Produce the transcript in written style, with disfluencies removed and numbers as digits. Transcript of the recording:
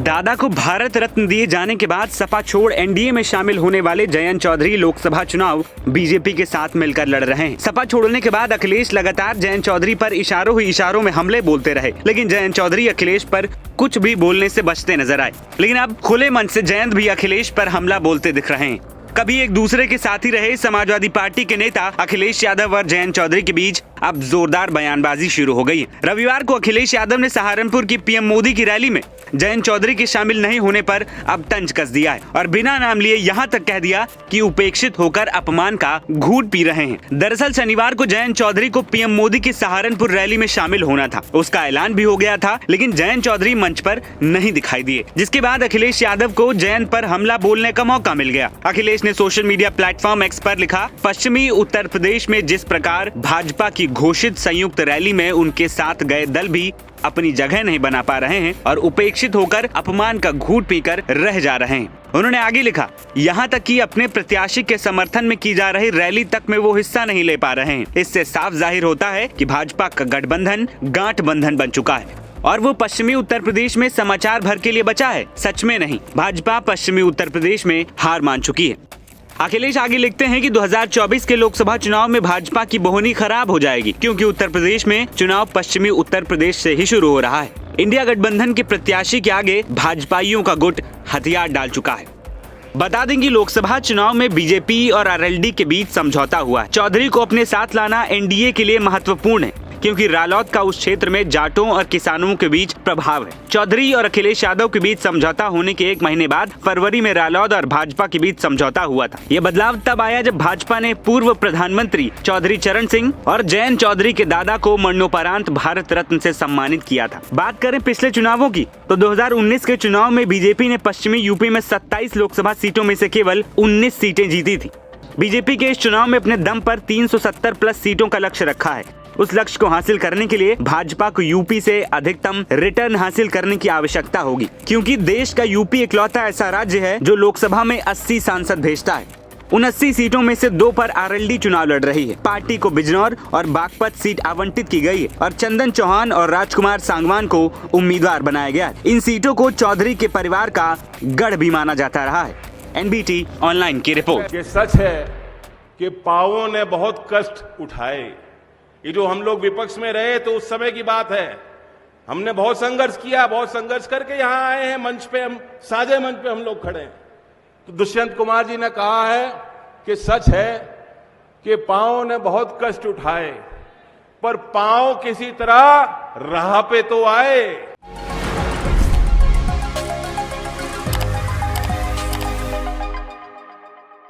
दादा को भारत रत्न दिए जाने के बाद सपा छोड़ एनडीए में शामिल होने वाले जयंत चौधरी लोकसभा चुनाव बीजेपी के साथ मिलकर लड़ रहे हैं। सपा छोड़ने के बाद अखिलेश लगातार जयंत चौधरी पर इशारों ही इशारों में हमले बोलते रहे, लेकिन जयंत चौधरी अखिलेश पर कुछ भी बोलने से बचते नजर आए। लेकिन अब खुले मन से जयंत भी अखिलेश पर हमला बोलते दिख रहे हैं। कभी एक दूसरे के साथी रहे समाजवादी पार्टी के नेता अखिलेश यादव और जयंत चौधरी के बीच अब जोरदार बयानबाजी शुरू हो गई है। रविवार को अखिलेश यादव ने सहारनपुर की पीएम मोदी की रैली में जयंत चौधरी के शामिल नहीं होने पर अब तंज कस दिया है और बिना नाम लिए यहां तक कह दिया कि उपेक्षित होकर अपमान का घूंट पी रहे हैं। दरअसल शनिवार को जयंत चौधरी को पीएम मोदी की सहारनपुर रैली में शामिल होना था, उसका ऐलान भी हो गया था, लेकिन जयंत चौधरी मंच पर नहीं दिखाई दिए, जिसके बाद अखिलेश यादव को जयंत पर हमला बोलने का मौका मिल गया। अखिलेश ने सोशल मीडिया प्लेटफॉर्म एक्स पर लिखा, पश्चिमी उत्तर प्रदेश में जिस प्रकार भाजपा की घोषित संयुक्त रैली में उनके साथ गए दल भी अपनी जगह नहीं बना पा रहे हैं और उपेक्षित होकर अपमान का घूंट पीकर रह जा रहे हैं। उन्होंने आगे लिखा, यहाँ तक कि अपने प्रत्याशी के समर्थन में की जा रही रैली तक में वो हिस्सा नहीं ले पा रहे हैं। इससे साफ जाहिर होता है कि भाजपा का गठबंधन गांठ बंधन बन चुका है और वो पश्चिमी उत्तर प्रदेश में समाचार भर के लिए बचा है, सच में नहीं। भाजपा पश्चिमी उत्तर प्रदेश में हार मान चुकी है। अखिलेश आगे लिखते हैं कि 2024 के लोकसभा चुनाव में भाजपा की बोहनी खराब हो जाएगी, क्योंकि उत्तर प्रदेश में चुनाव पश्चिमी उत्तर प्रदेश से ही शुरू हो रहा है। इंडिया गठबंधन के प्रत्याशी के आगे भाजपाइयों का गुट हथियार डाल चुका है। बता दें कि लोकसभा चुनाव में बीजेपी और आरएलडी के बीच समझौता हुआ है। चौधरी को अपने साथ लाना एनडीए के लिए महत्वपूर्ण है, क्योंकि रालोद का उस क्षेत्र में जाटों और किसानों के बीच प्रभाव है। चौधरी और अखिलेश यादव के बीच समझौता होने के एक महीने बाद फरवरी में रालोद और भाजपा के बीच समझौता हुआ था। ये बदलाव तब आया जब भाजपा ने पूर्व प्रधानमंत्री चौधरी चरण सिंह और जयंत चौधरी के दादा को मरणोपरांत भारत रत्न से सम्मानित किया था। बात करें पिछले चुनावों की, तो 2019 के चुनाव में बीजेपी ने पश्चिमी यूपी में 27 लोकसभा सीटों में से केवल 19 सीटें जीती थी। बीजेपी के इस चुनाव में अपने दम पर 370 प्लस सीटों का लक्ष्य रखा है। उस लक्ष्य को हासिल करने के लिए भाजपा को यूपी से अधिकतम रिटर्न हासिल करने की आवश्यकता होगी, क्योंकि देश का यूपी इकलौता ऐसा राज्य है जो लोकसभा में 80 सांसद भेजता है। उन 80 सीटों में से 2 पर आरएलडी चुनाव लड़ रही है। पार्टी को बिजनौर और बागपत सीट आवंटित की गई है और चंदन चौहान और राजकुमार सांगवान को उम्मीदवार बनाया गया है। इन सीटों को चौधरी के परिवार का गढ़ भी माना जाता रहा है। एनबीटी ऑनलाइन की रिपोर्ट। ये सच है कि पावों ने बहुत कष्ट उठाए। ये जो हम लोग विपक्ष में रहे तो उस समय की बात है। हमने बहुत संघर्ष किया, बहुत संघर्ष करके यहां आए हैं मंच पे, हम साझे मंच पे हम लोग खड़े हैं। तो दुष्यंत कुमार जी ने कहा है कि सच है कि पांव ने बहुत कष्ट उठाए, पर पांव किसी तरह राह पे तो आए।